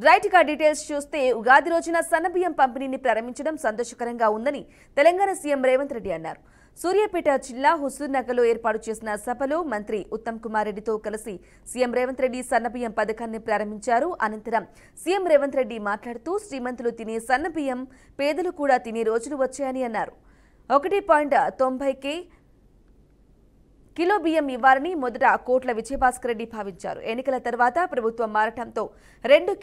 Right గా details చూస్తే ఉగాది రోజున సన్నబియ్యం పంపిణీని ప్రారంభించడం సంతోషకరంగా ఉందని తెలంగాణ సీఎం రేవంత్ రెడ్డి అన్నారు. సూర్యాపేట జిల్లా హుజూర్నగర్లో ఏర్పాటు చేసిన సభలో మంత్రి ఉత్తమ్ కుమార్ రెడ్డితో కలిసి సీఎం రేవంత్ రెడ్డి సన్నబియ్యం పథకాన్ని ప్రారంభించారు. అనంతరం సీఎం రేవంత్ రెడ్డి మాట్లాడుతూ శ్రీమంతులు తినే సన్నబియ్యం పేదలు కూడా తినే రోజులు వచ్చాయని అన్నారు. 1.90 కిలో బియ్యం ఇవ్వాలని మొదట కోట్ల విజయభాస్కర్ రెడ్డి భావించారు. ఎన్నికల తర్వాత ప్రభుత్వం మారటంతో 2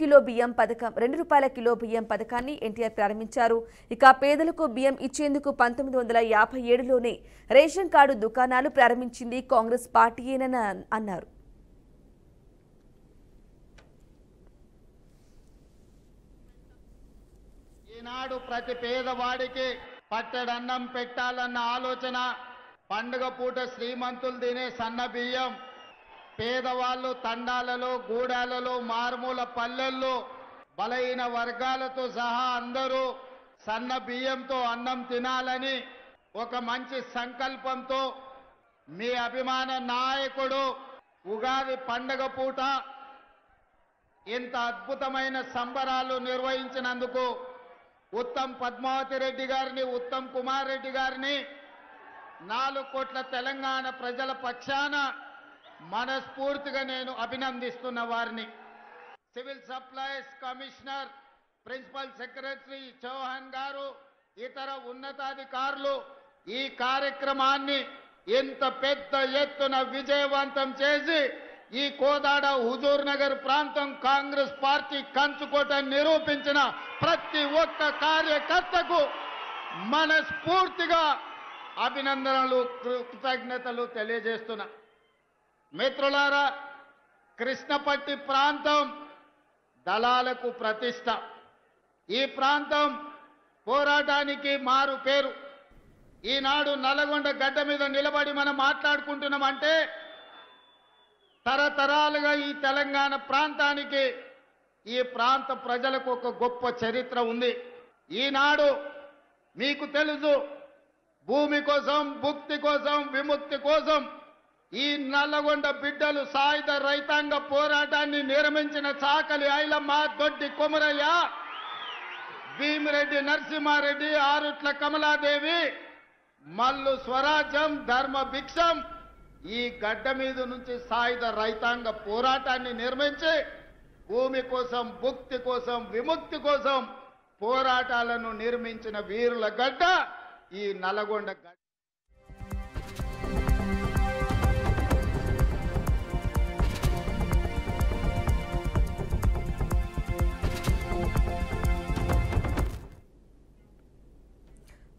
రూపాయల కిలో బియ్యం పథకాన్ని ఎన్టీఆర్ ప్రారంభించారు. ఇక పేదలకు బియ్యం ఇచ్చేందుకు 1957లోనే రేషన్ కార్డు దుకాణాలు ప్రారంభించింది కాంగ్రెస్ పార్టీయేనని అన్నారు. ఈనాడు ప్రతి పేదవాడికి పట్టెడన్నం పెట్టాలన్న ఆలోచన, పండుగ పూట శ్రీమంతులు తినే సన్న బియ్యం, పేదవాళ్ళు తండాలలో, గూడాలలో, మారుమూల పల్లెల్లో బలహీన వర్గాలతో సహా అందరూ సన్న బియ్యంతో అన్నం తినాలని ఒక మంచి సంకల్పంతో మీ అభిమాన నాయకుడు ఉగాది పండుగ పూట ఇంత అద్భుతమైన సంబరాలు నిర్వహించినందుకు ఉత్తమ్ పద్మావతి రెడ్డి గారిని, ఉత్తమ్ కుమార్ రెడ్డి గారిని 4 కోట్ల తెలంగాణ ప్రజల పక్షాన మనస్ఫూర్తిగా నేను అభినందిస్తున్న వారిని. Civil supplies commissioner, principal secretary Chauhan garu, ఇతర ఉన్నతాధికారులు ఈ కార్యక్రమాన్ని ఇంత పెద్ద ఎత్తున విజయవంతం చేసి ఈ కోదాడ హుజూర్ నగర్ ప్రాంతం కాంగ్రెస్ పార్టీ కంచుకోట నిరూపించిన ప్రతి ఒక్క కార్యకర్తకు మనస్ఫూర్తిగా అభినందనలు, కృతజ్ఞతలు తెలియజేస్తున్నా. మిత్రులారా, కృష్ణపట్టి ప్రాంతం దళాలకు ప్రతిష్ట. ఈ ప్రాంతం పోరాటానికి మారు పేరు. ఈనాడు నల్లగొండ గడ్డ మీద నిలబడి మనం మాట్లాడుకుంటున్నామంటే తరతరాలుగా ఈ తెలంగాణ ప్రాంతానికి, ఈ ప్రాంత ప్రజలకు ఒక గొప్ప చరిత్ర ఉంది. ఈనాడు మీకు తెలుసు, భూమి కోసం, భుక్తి కోసం, విముక్తి కోసం ఈ నల్లగొండ బిడ్డలు సాయుధ రైతాంగ పోరాటాన్ని నిర్మించిన చాకలి ఐలమ్మ, దొడ్డి కొమరయ్య, భీమిరెడ్డి నరసింహారెడ్డి, ఆరుట్ల కమలాదేవి, మల్లు స్వరాజ్యం, ధర్మ భిక్షం ఈ గడ్డ మీద నుంచి సాయుధ రైతాంగ పోరాటాన్ని నిర్మించి భూమి కోసం, భుక్తి కోసం, విముక్తి కోసం పోరాటాలను నిర్మించిన వీరుల గడ్డ ఈ నల్లగొండ గడ్డ.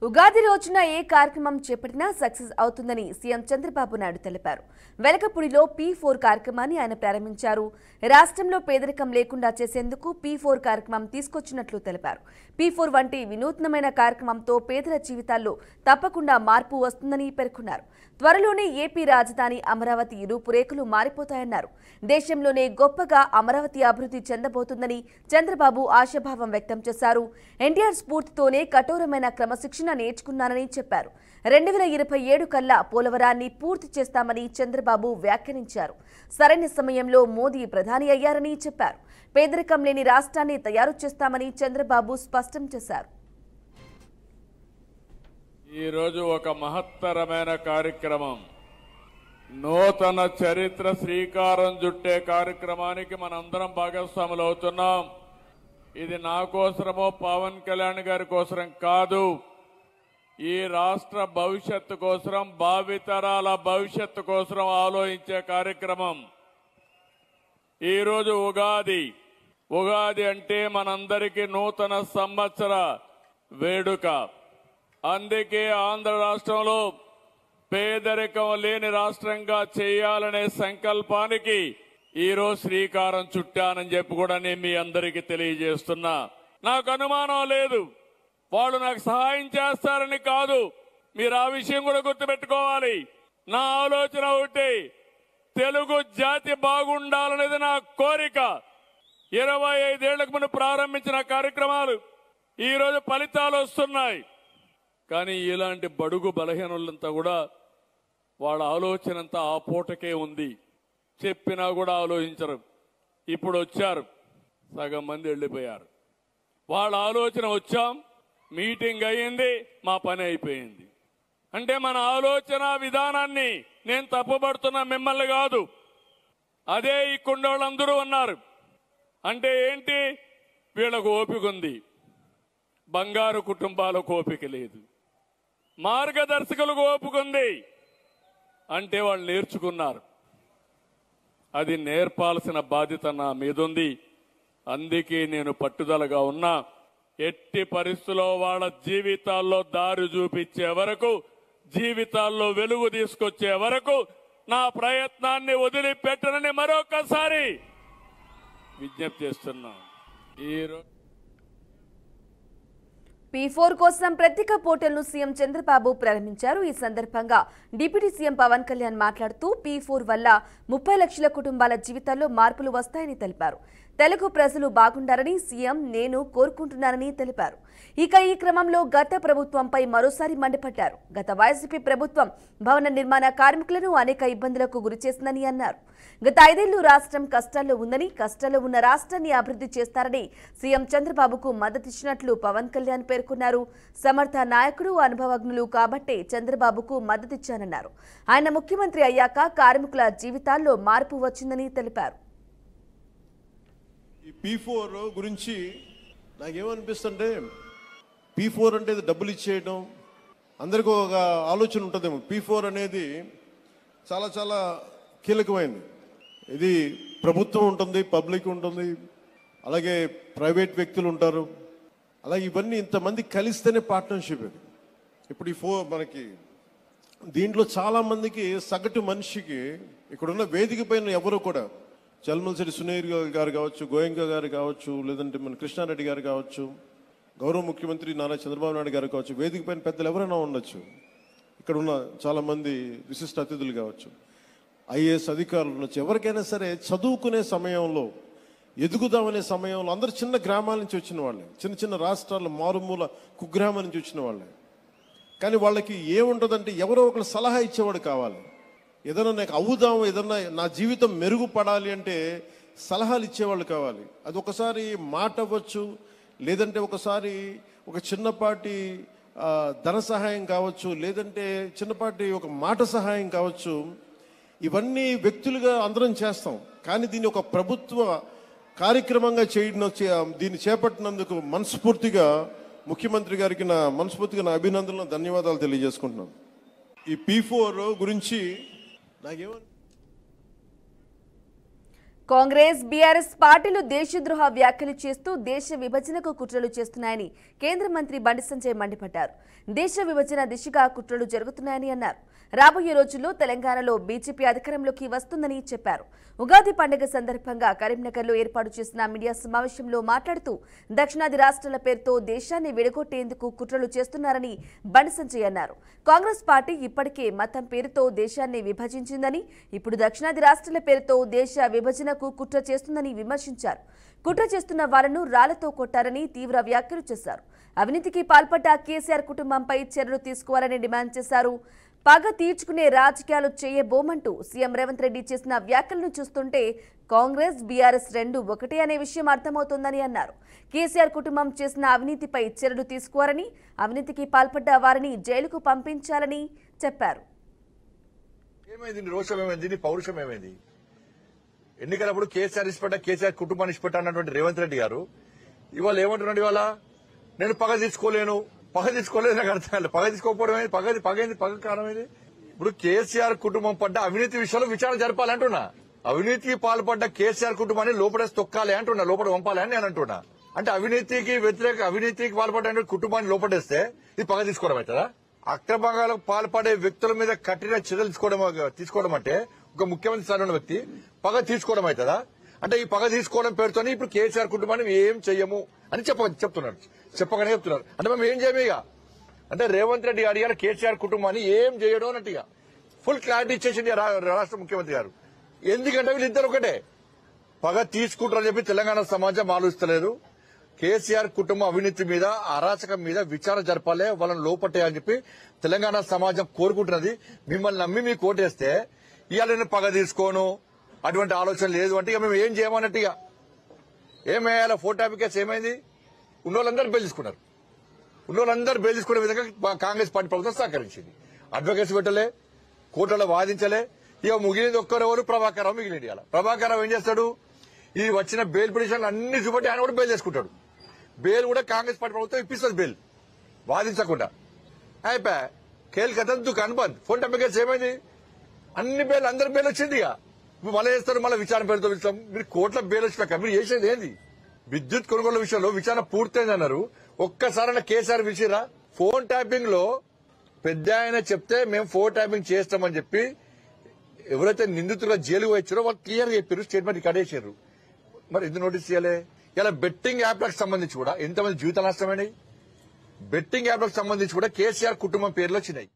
ఉగాది రోజున ఏ కార్యక్రమం చేపట్టినా సక్సెస్ అవుతుందని సీఎం చంద్రబాబు నాయుడు తెలిపారు. వెలకపూడిలో P4 కార్యక్రమాన్ని ఆయన ప్రారంభించారు. రాష్ట్రంలో పేదరికం లేకుండా చేసేందుకు P4 కార్యక్రమం తీసుకొచ్చినట్లు తెలిపారు. P4 వంటి వినూత్నమైన కార్యక్రమంతో పేదల జీవితాల్లో తప్పకుండా మార్పు వస్తుందని పేర్కొన్నారు. త్వరలోనే ఏపీ రాజధాని అమరావతి రూపురేఖలు మారిపోతాయన్నారు. దేశంలోనే గొప్పగా అమరావతి అభివృద్ధి చెందబోతుందని చంద్రబాబు ఆశాభావం వ్యక్తం చేశారు. ఎన్టీఆర్ స్ఫూర్తితోనే కఠోరమైన క్రమశిక్షణ నేర్చుకున్నానని చెప్పారు. 2027 కల్లా పోలవరాన్ని పూర్తి చేస్తామని చంద్రబాబు వ్యాఖ్యానించారు. సరైన సమయంలో మోదీ ప్రధాని అయ్యారని చెప్పారు. పేదరికం లేని రాష్ట్రాన్ని తయారు చేస్తామని చంద్రబాబు స్పష్టం చేశారు. ఈరోజు ఒక మహత్తరమైన కార్యక్రమం, నూతన చరిత్ర శ్రీకారం చుట్టే కార్యక్రమానికి మనందరం భాగస్వాములు అవుతున్నాం. ఇది నా కోసమో పవన్ కళ్యాణ్ గారి కోసం కాదు, ఈ రాష్ట్ర భవిష్యత్తు కోసం, భావితరాల భవిష్యత్తు కోసం ఆలోచించే కార్యక్రమం. ఈరోజు ఉగాది అంటే మనందరికీ నూతన సంవత్సర వేడుక. అందుకే ఆంధ్ర రాష్ట్రంలో పేదరికం లేని రాష్ట్రంగా చేయాలనే సంకల్పానికి ఈరోజు శ్రీకారం చుట్టానని చెప్పి కూడా నేను మీ అందరికీ తెలియజేస్తున్నా. నాకు అనుమానం లేదు, వాళ్ళు నాకు సహాయం చేస్తారని కాదు. మీరు ఆ విషయం కూడా గుర్తుపెట్టుకోవాలి. నా ఆలోచన ఒకటి, తెలుగు జాతి బాగుండాలనేది నా కోరిక. 25 ఏళ్లకు ముందు ప్రారంభించిన కార్యక్రమాలు ఈరోజు ఫలితాలు వస్తున్నాయి. కానీ ఇలాంటి బడుగు బలహీనులంతా కూడా వాళ్ళ ఆలోచన అంతా ఆ పూటకే ఉంది. చెప్పినా కూడా ఆలోచించరు. ఇప్పుడు వచ్చారు, సగం మంది వెళ్ళిపోయారు. వాళ్ళ ఆలోచన వచ్చాం, మీటింగ్ అయ్యింది, మా పని అయిపోయింది. అంటే మన ఆలోచన విధానాన్ని నేను తప్పుపడుతున్నా, మిమ్మల్ని కాదు. అదే ఈ కుండోళ్ళందరూ ఉన్నారు. అంటే ఏంటి, వీళ్ళకు ఓపిక ఉంది, బంగారు కుటుంబాలకు ఓపిక లేదు. మార్గదర్శకులకు ఓపిక ఉంది, అంటే వాళ్ళు నేర్చుకున్నారు. అది నేర్పాల్సిన బాధ్యత నా మీద ఉంది. అందుకే నేను పట్టుదలగా ఉన్నా. ఎట్టి పరిస్థితుల్లో వాళ్ళ జీవితాల్లో దారి చూపించే వరకు, జీవితాల్లో వెలుగు తీసుకొచ్చే వరకు నా ప్రయత్నాన్ని వదిలిపెట్టనని మరొకసారి విజ్ఞప్తి చేస్తున్నా. P4 కోసం ప్రత్యేక పోర్టల్ను సీఎం చంద్రబాబు ప్రారంభించారు. ఈ సందర్భంగా డిప్యూటీ సీఎం పవన్ కళ్యాణ్ మాట్లాడుతూ P4 వల్ల 30 లక్షల కుటుంబాల జీవితాల్లో మార్పులు వస్తాయని తెలిపారు. తెలుగు ప్రజలు బాగుండాలని సీఎం నేను కోరుకుంటున్నానని తెలిపారు. ఇక ఈ క్రమంలో గత ప్రభుత్వంపై మరోసారి మండిపడ్డారు. గత వైసీపీ ప్రభుత్వం భవన నిర్మాణ కార్మికులను అనేక ఇబ్బందులకు గురిచేసిందని అన్నారు. గత 5 ఏళ్లు రాష్ట్రం కష్టాల్లో ఉందని, కష్టాల్లో ఉన్న రాష్ట్రాన్ని అభివృద్ధి చేస్తారని సీఎం చంద్రబాబుకు మద్దతిచ్చినట్లు పవన్ కళ్యాణ్ పేర్కొన్నారు. సమర్థ నాయకుడు, అనుభవజ్ఞులు కాబట్టే చంద్రబాబుకు మద్దతిచ్చానన్నారు. ఆయన ముఖ్యమంత్రి అయ్యాక కార్మికుల జీవితాల్లో మార్పు వచ్చిందని తెలిపారు. ఈ P4 గురించి నాకేమనిపిస్తుంటే, P4 అంటే డబ్బులు ఇచ్చేయడం, అందరికీ ఒక ఆలోచన ఉంటుందేమో. P4 అనేది చాలా చాలా కీలకమైనది. ఇది ప్రభుత్వం ఉంటుంది, పబ్లిక్ ఉంటుంది, అలాగే ప్రైవేట్ వ్యక్తులు ఉంటారు. అలాగే ఇవన్నీ ఇంతమంది కలిస్తేనే పార్ట్నర్షిప్. ఇది ఇప్పుడు మనకి దీంట్లో చాలా మందికి, సగటు మనిషికి ఇక్కడున్న వేదిక పైన ఎవరు కూడా, చల్మలశెట్టి సునీర్ గారు కావచ్చు, గోయంక గారు కావచ్చు, లేదంటే మన కృష్ణారెడ్డి గారు కావచ్చు, గౌరవ ముఖ్యమంత్రి నారా చంద్రబాబు నాయుడు గారు కావచ్చు, వేదిక పైన పెద్దలు ఎవరైనా ఉండొచ్చు, ఇక్కడ ఉన్న చాలా మంది విశిష్ట అతిథులు కావచ్చు, ఐఏఎస్ అధికారులు ఉండొచ్చు. ఎవరికైనా సరే చదువుకునే సమయంలో, ఎదుగుదామనే సమయంలో అందరూ చిన్న గ్రామాల నుంచి వచ్చిన వాళ్ళే, చిన్న చిన్న రాష్ట్రాల మారుమూల కుగ్రామం నుంచి వచ్చిన వాళ్ళే. కానీ వాళ్ళకి ఏముంటుందంటే ఎవరో ఒకరు సలహా ఇచ్చేవాడు కావాలి. ఏదైనా నాకు అవుదాము, ఏదన్నా నా జీవితం మెరుగుపడాలి అంటే సలహాలు ఇచ్చేవాళ్ళు కావాలి. అది ఒకసారి మాట అవ్వచ్చు, లేదంటే ఒకసారి ఒక చిన్నపాటి ధన సహాయం కావచ్చు, లేదంటే చిన్నపాటి ఒక మాట సహాయం కావచ్చు. ఇవన్నీ వ్యక్తులుగా అందరం చేస్తాం. కానీ దీన్ని ఒక ప్రభుత్వ కార్యక్రమంగా దీన్ని చేపట్టినందుకు మనస్ఫూర్తిగా ముఖ్యమంత్రి గారికి మనస్ఫూర్తిగా నా అభినందనలు, ధన్యవాదాలు తెలియజేసుకుంటున్నాను. ఈ P4 గురించి నాకేమని, కాంగ్రెస్, బీఆర్ఎస్ పార్టీలు దేశద్రోహ వ్యాఖ్యలు చేస్తూ దేశ విభజనకు కుట్రలు చేస్తున్నాయని కేంద్ర మంత్రి బండి సంజయ్ మండిపడ్డారు. దేశ విభజన దిశగా కుట్రలు జరుగుతున్నాయని అన్నారు. రాబోయే రోజుల్లో తెలంగాణలో బీజేపీ అధికారంలోకి వస్తుందని చెప్పారు. ఉగాది పండుగ సందర్భంగా కరీంనగర్లో ఏర్పాటు చేసిన మీడియా సమావేశంలో మాట్లాడుతూ దక్షిణాది రాష్ట్రాల పేరుతో దేశాన్ని విడగొట్టేందుకు కుట్రలు చేస్తున్నారని బండి సంజయ్ అన్నారు. కాంగ్రెస్ పార్టీ ఇప్పటికే మతం పేరుతో దేశాన్ని విభజించిందని, ఇప్పుడు దక్షిణాది రాష్ట్రాల పేరుతో దేశ విభజనకు కుట్ర చేస్తుందని విమర్శించారు. కుట్ర చేస్తున్న వాళ్లను రాళ్లతో కొట్టారని తీవ్ర వ్యాఖ్యలు చేశారు. అవినీతికి పాల్పడ్డ కేసీఆర్ కుటుంబంపై చర్యలు తీసుకోవాలని డిమాండ్ చేశారు. పగ తీర్చుకునే రాజకీయాలు చేయబోమంటూ సీఎం రేవంత్ రెడ్డి చేసిన వ్యాఖ్యలను చూస్తుంటే కాంగ్రెస్, బీఆర్ఎస్ రెండు ఒకటే అనే విషయం అర్థమవుతోందని అన్నారు. కేసీఆర్ కుటుంబం చేసిన అవినీతిపై చర్యలు తీసుకోవాలని, అవినీతికి పాల్పడ్డ వారిని జైలుకు పంపించాలని చెప్పారు. రోషం ఏమైంది, పౌరుషం ఏమైంది? ఎన్నికలప్పుడు కేసీఆర్ ఇష్టపడ్డ, కేసీఆర్ కుటుంబాన్ని ఇష్టపడ్డ అన్నటువంటి రేవంత్ రెడ్డి గారు ఇవాళ ఏమంటున్నాడు? ఇవాళ నేను పగ తీసుకోలేను, పగ తీసుకోలేదు. నాకు అర్థం కాలేదు. పగ తీసుకోకపోవడం ఏంది? పగ కారణం ఏంది? ఇప్పుడు కేసీఆర్ కుటుంబం పడ్డ అవినీతి విషయంలో విచారణ జరపాలంటున్నా. అవినీతికి పాల్పడ్డ కేసీఆర్ కుటుంబాన్ని లోపడేసి తొక్కాలి అంటున్నా, లోపల పంపాలి అని నేను అంటున్నా. అంటే అవినీతికి వ్యతిరేక, అవినీతికి పాల్పడ్డ కుటుంబాన్ని లోపడేస్తే ఇది పగ తీసుకోవడం అవుతుందా? అక్రమాలకు పాల్పడే వ్యక్తుల మీద కఠిన చర్యలు తీసుకోవడం అంటే ఒక ముఖ్యమంత్రి స్థాయిలో ఉన్న వ్యక్తి పగ తీసుకోవడం అవుతుందా? అంటే ఈ పగ తీసుకోవడం పేరుతోనే ఇప్పుడు కేసీఆర్ కుటుంబాన్ని ఏం చెయ్యము అని చెప్పగానే చెప్తున్నారు. అంటే మేము ఏం చేయము ఇక. అంటే రేవంత్ రెడ్డి గారు ఇవాళ కేసీఆర్ కుటుంబాన్ని ఏం చేయడం అన్నట్టుగా ఫుల్ క్లారిటీ ఇచ్చేసింది రాష్ట్ర ముఖ్యమంత్రి గారు. ఎందుకంటే వీళ్ళిద్దరు ఒకటే, పగ తీసుకుంటారని చెప్పి తెలంగాణ సమాజం ఆలోచిస్తలేదు. కేసీఆర్ కుటుంబం అవినీతి మీద, అరాచకం మీద విచారణ జరపాలి, వాళ్ళని లోపట్టేయాలని చెప్పి తెలంగాణ సమాజం కోరుకుంటున్నది. మిమ్మల్ని నమ్మి మీకు ఓటేస్తే ఇవాళ నేను పగ తీసుకోను, అటువంటి ఆలోచన లేదు అంటే ఇక మేము ఏం చేయమన్నట్టుగా ఏమయ్యాల 4 ట్యాపింగ్ కేసు ఏమైంది? ఉన్నోళ్ళందరూ బెయిల్ తీసుకున్నారు. ఉన్నోళ్ళందరూ బెయిల్ తీసుకునే విధంగా కాంగ్రెస్ పార్టీ ప్రభుత్వం సహకరించింది. అడ్వకేట్స్ పెట్టలే, కోర్టులో వాదించలే. ఇక మిగిలింది ఒక్కరెవరు? ప్రభాకర్ రావు మిగిలింది. ఇలా ప్రభాకర్ రావు ఏం చేస్తాడు? ఈ వచ్చిన బెయిల్ పిటిషన్లు అన్ని చూపెట్టి ఆయన కూడా బెయిల్ చేసుకుంటాడు. బెయిల్ కూడా కాంగ్రెస్ పార్టీ ప్రభుత్వం ఇప్పిస్తుంది, బెయిల్ వాదించకుండా. అయిపోయా కేల్ కథం దుకాన్ బంద్. 4 ట్యాపింగ్ కేసు ఏమైంది? అన్ని బెయిల్, అందరి బెయిల్ వచ్చింది. ఇక ఇప్పుడు మళ్ళీ చేస్తారు, మళ్ళీ విచారణ పేరుతో ఇస్తాం. మీరు కోట్ల బెయిల్ వచ్చినాక మీరు చేసేది ఏంది? విద్యుత్ కొనుగోలు విషయంలో విచారణ పూర్తయిందన్నారు. ఒక్కసారైనా కేసీఆర్ విసిరా? ఫోన్ ట్యాపింగ్ లో పెద్ద ఆయన చెప్తే మేము 4 ట్యాపింగ్ చేస్తామని చెప్పి ఎవరైతే నిందితులుగా జైలుకు వచ్చారో వాళ్ళు క్లియర్ గా చెప్పారు, స్టేట్మెంట్ రికార్డ్ చేశారు. మరి ఎందుకు నోటీస్ చేయాలి? ఇలా బెట్టింగ్ యాప్లకు సంబంధించి కూడా ఎంతమంది జీవిత నష్టమైనాయి? బెట్టింగ్ యాప్లకు సంబంధించి కూడా కేసీఆర్ కుటుంబం పేర్లు వచ్చినాయి.